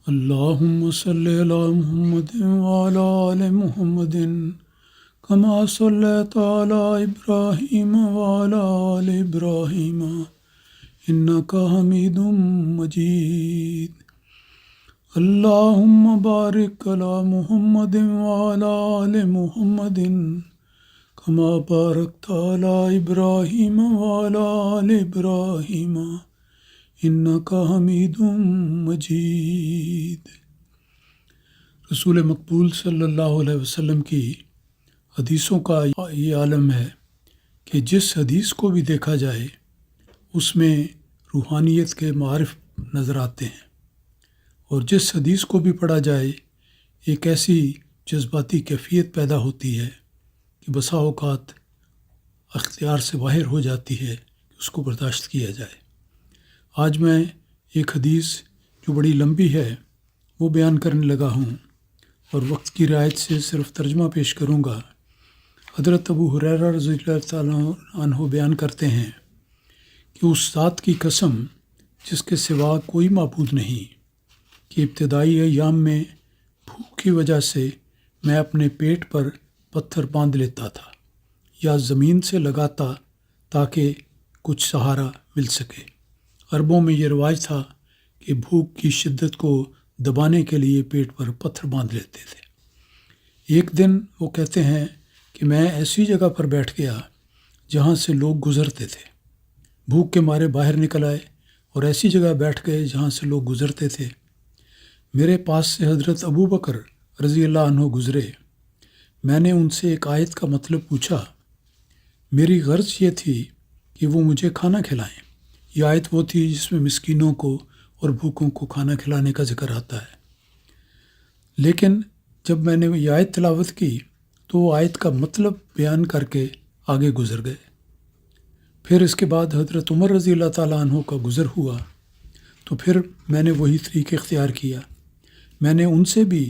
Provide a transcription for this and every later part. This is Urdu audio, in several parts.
اللهم صل على محمد وعلى آل محمد كما صليت على إبراهيم وعلى آل إبراهيم إنك حميد مجيد. اللهم بارك على محمد وعلى آل محمد كما باركت على إبراهيم وعلى آل إبراهيم انکا حمید مجید. رسول مقبول صلی اللہ علیہ وسلم کی حدیثوں کا یہ عالم ہے کہ جس حدیث کو بھی دیکھا جائے اس میں روحانیت کے معارف نظر آتے ہیں، اور جس حدیث کو بھی پڑھا جائے ایک ایسی جذباتی کیفیت پیدا ہوتی ہے کہ بسا اوقات اختیار سے باہر ہو جاتی ہے کہ اس کو برداشت کیا جائے. آج میں ایک حدیث جو بڑی لمبی ہے وہ بیان کرنے لگا ہوں، اور وقت کی رعایت سے صرف ترجمہ پیش کروں گا. حضرت ابو ہریرہ رضی اللہ تعالیٰ عنہ بیان کرتے ہیں کہ اس ذات کی قسم جس کے سوا کوئی معبود نہیں کہ ابتدائی ایام میں بھوک کی وجہ سے میں اپنے پیٹ پر پتھر باندھ لیتا تھا یا زمین سے لگاتا تاکہ کچھ سہارا مل سکے. عربوں میں یہ رواج تھا کہ بھوک کی شدت کو دبانے کے لیے پیٹ پر پتھر باندھ لیتے تھے. ایک دن وہ کہتے ہیں کہ میں ایسی جگہ پر بیٹھ گیا جہاں سے لوگ گزرتے تھے. بھوک کے مارے باہر نکل آئے اور ایسی جگہ بیٹھ گئے جہاں سے لوگ گزرتے تھے. میرے پاس سے حضرت ابو بکر رضی اللہ عنہ گزرے. میں نے ان سے ایک آیت کا مطلب پوچھا. میری غرض یہ تھی کہ وہ مجھے کھانا کھلائیں. یہ آیت وہ تھی جس میں مسکینوں کو اور بھوکوں کو کھانا کھلانے کا ذکر آتا ہے. لیکن جب میں نے یہ آیت تلاوت کی تو وہ آیت کا مطلب بیان کر کے آگے گزر گئے. پھر اس کے بعد حضرت عمر رضی اللہ تعالیٰ عنہ کا گزر ہوا تو پھر میں نے وہی طریقہ اختیار کیا. میں نے ان سے بھی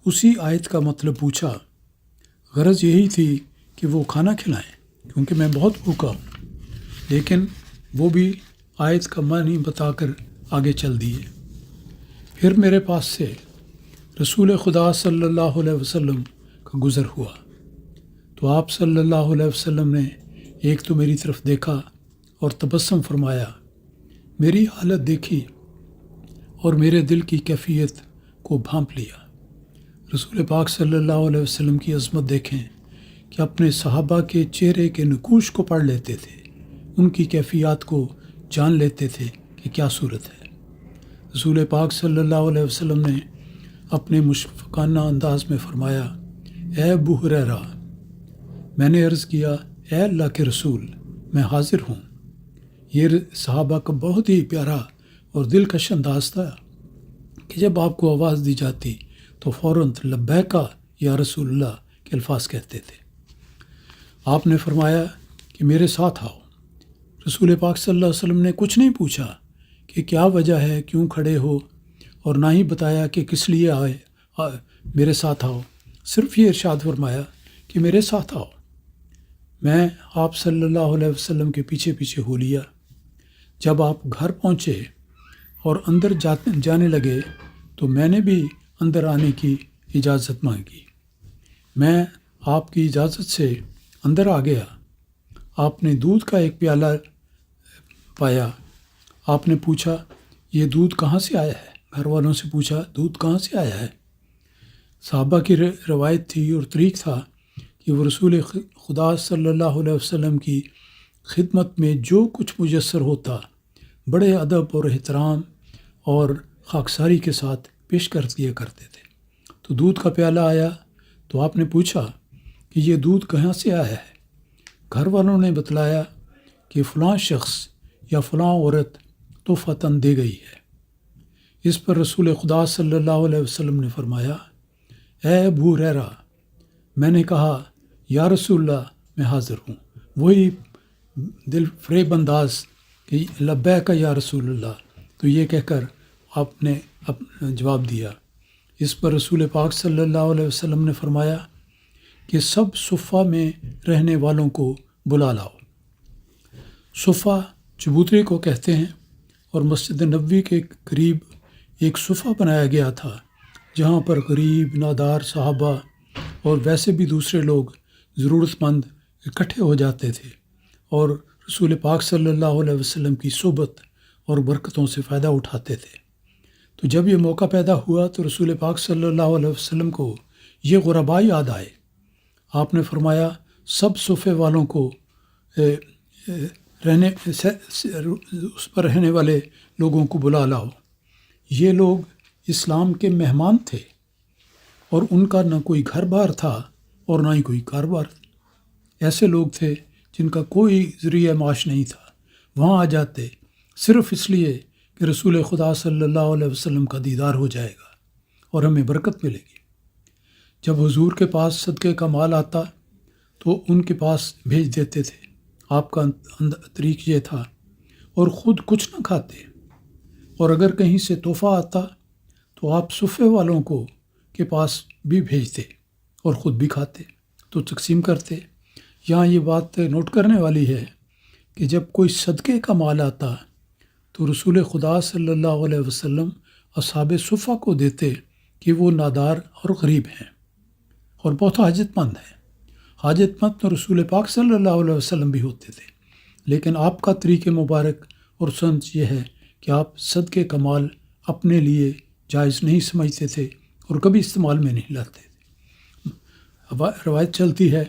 اسی آیت کا مطلب پوچھا. غرض یہی تھی کہ وہ کھانا کھلائیں کیونکہ میں بہت بھوکا ہوں. لیکن وہ بھی آیت کا معنی بتا کر آگے چل دیے. پھر میرے پاس سے رسول خدا صلی اللہ علیہ وسلم کا گزر ہوا تو آپ صلی اللہ علیہ وسلم نے ایک تو میری طرف دیکھا اور تبسم فرمایا. میری حالت دیکھی اور میرے دل کی کیفیت کو بھانپ لیا. رسول پاک صلی اللہ علیہ وسلم کی عظمت دیکھیں کہ اپنے صحابہ کے چہرے کے نقوش کو پڑھ لیتے تھے، ان کی کیفیات کو جان لیتے تھے کہ کیا صورت ہے. رسول پاک صلی اللہ علیہ وسلم نے اپنے مشفقانہ انداز میں فرمایا، اے ابو ہریرہ. میں نے عرض کیا، اے اللہ کے رسول، میں حاضر ہوں. یہ صحابہ کا بہت ہی پیارا اور دلکش انداز تھا کہ جب آپ کو آواز دی جاتی تو فوراً لبیکا یا رسول اللہ کے الفاظ کہتے تھے. آپ نے فرمایا کہ میرے ساتھ آؤ. رسول پاک صلی اللہ علیہ وسلم نے کچھ نہیں پوچھا کہ کیا وجہ ہے، کیوں کھڑے ہو، اور نہ ہی بتایا کہ کس لیے میرے ساتھ آؤ. صرف یہ ارشاد فرمایا کہ میرے ساتھ آؤ. میں آپ صلی اللہ علیہ وسلم کے پیچھے پیچھے ہو لیا. جب آپ گھر پہنچے اور اندر جانے لگے تو میں نے بھی اندر آنے کی اجازت مانگی. میں آپ کی اجازت سے اندر آ گیا. آپ نے دودھ کا ایک پیالہ پایا. آپ نے پوچھا، یہ دودھ کہاں سے آیا ہے؟ گھر والوں سے پوچھا، دودھ کہاں سے آیا ہے؟ صحابہ کی روایت تھی اور طریق تھا کہ وہ رسول خدا صلی اللہ علیہ وسلم کی خدمت میں جو کچھ میسر ہوتا بڑے ادب اور احترام اور خاکساری کے ساتھ پیش کر دیا کرتے تھے. تو دودھ کا پیالہ آیا تو آپ نے پوچھا کہ یہ دودھ کہاں سے آیا ہے؟ گھر والوں نے بتلایا کہ فلاں شخص یا فلاں عورت تحفتاً دے گئی ہے. اس پر رسول خدا صلی اللہ علیہ وسلم نے فرمایا، اے ابو ہریرہ. میں نے کہا، یا رسول اللہ، میں حاضر ہوں. وہی دل فریب انداز کہ لبیک یا رسول اللہ. تو یہ کہہ کر آپ نے جواب دیا. اس پر رسول پاک صلی اللہ علیہ وسلم نے فرمایا کہ سب صفہ میں رہنے والوں کو بلا لاؤ. صفہ چبوترے کو کہتے ہیں اور مسجد نبوی کے قریب ایک صفحہ بنایا گیا تھا جہاں پر غریب، نادار صحابہ اور ویسے بھی دوسرے لوگ ضرورت مند اکٹھے ہو جاتے تھے اور رسول پاک صلی اللہ علیہ وسلم کی صحبت اور برکتوں سے فائدہ اٹھاتے تھے۔ تو جب یہ موقع پیدا ہوا تو رسول پاک صلی اللہ علیہ وسلم کو یہ غرباء یاد آئے۔ آپ نے فرمایا سب صفحے والوں کو اس پر رہنے والے لوگوں کو بلا لاؤ۔ یہ لوگ اسلام کے مہمان تھے اور ان کا نہ کوئی گھر بار تھا اور نہ ہی کوئی کاروبار۔ ایسے لوگ تھے جن کا کوئی ذریعہ معاش نہیں تھا، وہاں آ جاتے صرف اس لیے کہ رسول خدا صلی اللہ علیہ وسلم کا دیدار ہو جائے گا اور ہمیں برکت ملے گی۔ جب حضور کے پاس صدقے کا مال آتا تو ان کے پاس بھیج دیتے تھے۔ آپ کا طریق یہ تھا، اور خود کچھ نہ کھاتے، اور اگر کہیں سے تحفہ آتا تو آپ صفحے والوں کو کے پاس بھی بھیجتے اور خود بھی کھاتے تو تقسیم کرتے۔ یہاں یہ بات نوٹ کرنے والی ہے کہ جب کوئی صدقے کا مال آتا تو رسول خدا صلی اللہ علیہ وسلم اصحاب صفحہ کو دیتے کہ وہ نادار اور غریب ہیں اور بہت حاجت مند ہیں۔ حاجت مند تو رسول پاک صلی اللہ علیہ وسلم بھی ہوتے تھے، لیکن آپ کا طریق مبارک اور سنت یہ ہے کہ آپ صدقے کا مال اپنے لیے جائز نہیں سمجھتے تھے اور کبھی استعمال میں نہیں لاتے تھے۔ روایت چلتی ہے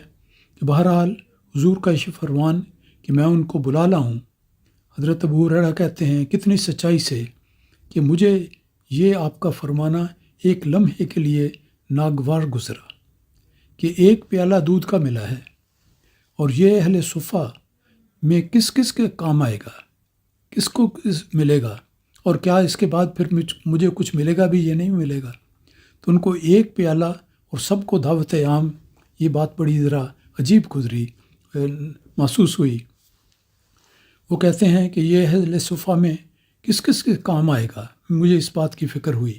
کہ بہرحال حضور کا یہ فرمان کہ میں ان کو بلا لاؤں، حضرت ابو ہریرہ کہتے ہیں کتنی سچائی سے کہ مجھے یہ آپ کا فرمانا ایک لمحے کے لیے ناگوار گزرا کہ ایک پیالہ دودھ کا ملا ہے، اور یہ اہل صفہ میں کس کس کے کام آئے گا، کس کو ملے گا، اور کیا اس کے بعد پھر مجھے کچھ ملے گا بھی، یہ نہیں ملے گا۔ تو ان کو ایک پیالہ اور سب کو دعوت عام، یہ بات بڑی ذرا عجیب گزری، محسوس ہوئی۔ وہ کہتے ہیں کہ یہ اہل صفہ میں کس کس کے کام آئے گا، مجھے اس بات کی فکر ہوئی۔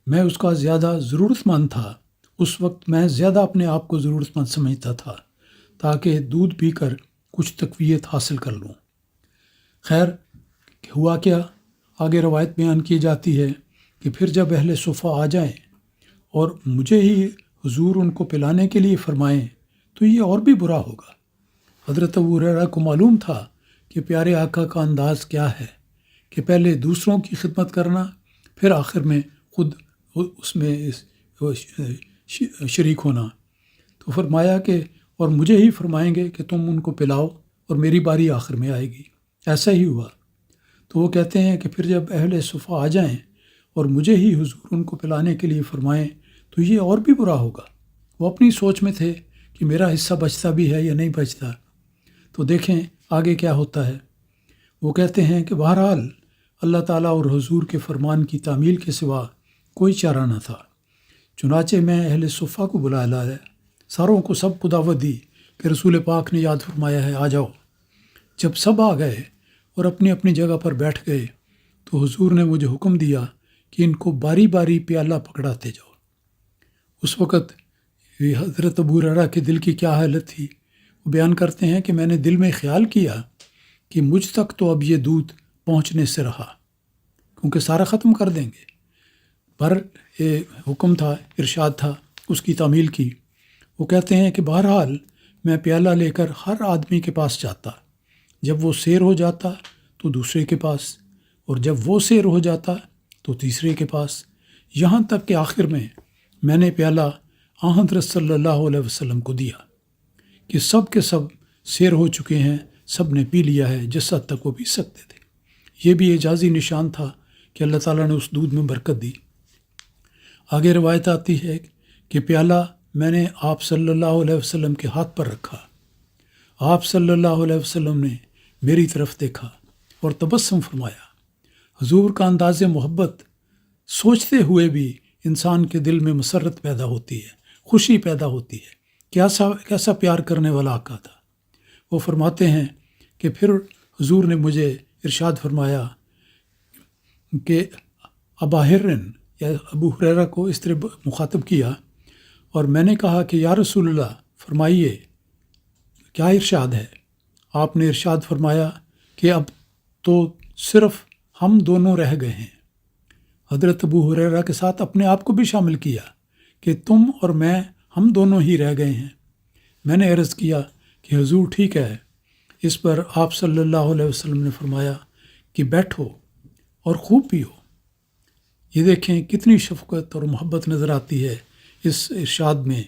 میں اس کا زیادہ ضرورت مند تھا، اس وقت میں زیادہ اپنے آپ کو ضرورت مند سمجھتا تھا تاکہ دودھ پی کر کچھ تقویت حاصل کر لوں۔ خیر ہوا کیا، آگے روایت بیان کی جاتی ہے کہ پھر جب اہل صفہ آ جائیں اور مجھے ہی حضور ان کو پلانے کے لیے فرمائیں تو یہ اور بھی برا ہوگا۔ حضرت ابو ہریرہ کو معلوم تھا کہ پیارے آقا کا انداز کیا ہے کہ پہلے دوسروں کی خدمت کرنا، پھر آخر میں خود اس میں شریک ہونا۔ تو فرمایا کہ اور مجھے ہی فرمائیں گے کہ تم ان کو پلاؤ اور میری باری آخر میں آئے گی۔ ایسا ہی ہوا۔ تو وہ کہتے ہیں کہ پھر جب اہل صفہ آ جائیں اور مجھے ہی حضور ان کو پلانے کے لیے فرمائیں تو یہ اور بھی برا ہوگا۔ وہ اپنی سوچ میں تھے کہ میرا حصہ بچتا بھی ہے یا نہیں بچتا۔ تو دیکھیں آگے کیا ہوتا ہے۔ وہ کہتے ہیں کہ بہرحال اللہ تعالیٰ اور حضور کے فرمان کی تعمیل کے سوا کوئی چارہ نہ تھا، چنانچہ میں اہل صفہ کو بلا لایا، ساروں کو سب کو دعوت دی کہ رسول پاک نے یاد فرمایا ہے، آ جاؤ۔ جب سب آ گئے اور اپنی اپنی جگہ پر بیٹھ گئے تو حضور نے مجھے حکم دیا کہ ان کو باری باری پیالہ پکڑاتے جاؤ۔ اس وقت حضرت ابو ہریرہ کے دل کی کیا حالت تھی، وہ بیان کرتے ہیں کہ میں نے دل میں خیال کیا کہ مجھ تک تو اب یہ دودھ پہنچنے سے رہا، کیونکہ سارا ختم کر دیں گے۔ پر حکم تھا، ارشاد تھا، اس کی تعمیل کی۔ وہ کہتے ہیں کہ بہرحال میں پیالہ لے کر ہر آدمی کے پاس جاتا، جب وہ سیر ہو جاتا تو دوسرے کے پاس، اور جب وہ سیر ہو جاتا تو تیسرے کے پاس، یہاں تک کہ آخر میں نے پیالہ حضرت صلی اللہ علیہ وسلم کو دیا کہ سب کے سب سیر ہو چکے ہیں، سب نے پی لیا ہے جس حد تک وہ پی سکتے تھے۔ یہ بھی اعجازی نشان تھا کہ اللہ تعالیٰ نے اس دودھ میں برکت دی۔ آگے روایت آتی ہے کہ پیالہ میں نے آپ صلی اللہ علیہ وسلم کے ہاتھ پر رکھا، آپ صلی اللہ علیہ وسلم نے میری طرف دیکھا اور تبسم فرمایا۔ حضور کا انداز محبت سوچتے ہوئے بھی انسان کے دل میں مسرت پیدا ہوتی ہے، خوشی پیدا ہوتی ہے۔ کیسا پیار کرنے والا آقا تھا۔ وہ فرماتے ہیں کہ پھر حضور نے مجھے ارشاد فرمایا کہ ابا ہرن یا ابو ہریرہ کو اس طرح مخاطب کیا، اور میں نے کہا کہ یا رسول اللہ فرمائیے کیا ارشاد ہے؟ آپ نے ارشاد فرمایا کہ اب تو صرف ہم دونوں رہ گئے ہیں، حضرت ابو ہریرہ کے ساتھ اپنے آپ کو بھی شامل کیا کہ تم اور میں ہم دونوں ہی رہ گئے ہیں۔ میں نے عرض کیا کہ حضور ٹھیک ہے۔ اس پر آپ صلی اللہ علیہ وسلم نے فرمایا کہ بیٹھو اور خوب پیو۔ یہ دیکھیں کتنی شفقت اور محبت نظر آتی ہے اس ارشاد میں،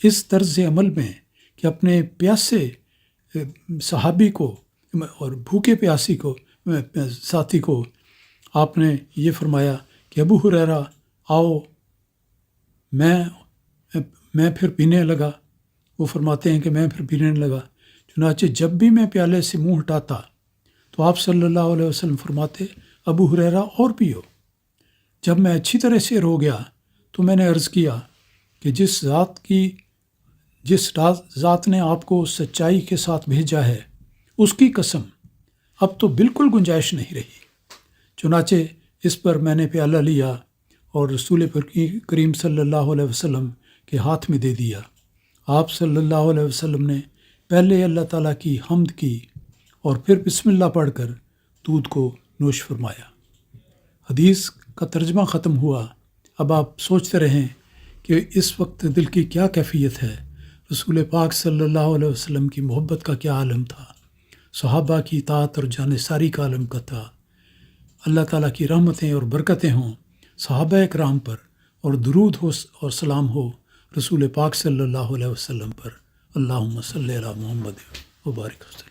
اس طرز عمل میں کہ اپنے پیاسے صحابی کو اور بھوکے پیاسی کو ساتھی کو آپ نے یہ فرمایا کہ ابو ہریرہ آؤ، میں پھر پینے لگا۔ وہ فرماتے ہیں کہ میں پھر پینے لگا، چنانچہ جب بھی میں پیالے سے منہ ہٹاتا تو آپ صلی اللہ علیہ وسلم فرماتے ابو ہریرہ اور پیو۔ جب میں اچھی طرح سے رو گیا تو میں نے عرض کیا کہ جس ذات نے آپ کو سچائی کے ساتھ بھیجا ہے اس کی قسم اب تو بالکل گنجائش نہیں رہی۔ چنانچہ اس پر میں نے پیالہ لیا اور رسول کریم صلی اللہ علیہ وسلم کے ہاتھ میں دے دیا۔ آپ صلی اللہ علیہ وسلم نے پہلے اللہ تعالیٰ کی حمد کی اور پھر بسم اللہ پڑھ کر دودھ کو نوش فرمایا۔ حدیث کا ترجمہ ختم ہوا۔ اب آپ سوچتے رہیں کہ اس وقت دل کی کیا کیفیت ہے، رسول پاک صلی اللہ علیہ وسلم کی محبت کا کیا عالم تھا، صحابہ کی اطاعت اور جانثاری کا عالم کا تھا۔ اللہ تعالیٰ کی رحمتیں اور برکتیں ہوں صحابہ اکرام پر، اور درود ہو اور سلام ہو رسول پاک صلی اللہ علیہ وسلم پر۔ اللہم صلی علی محمد و بارک وسلم۔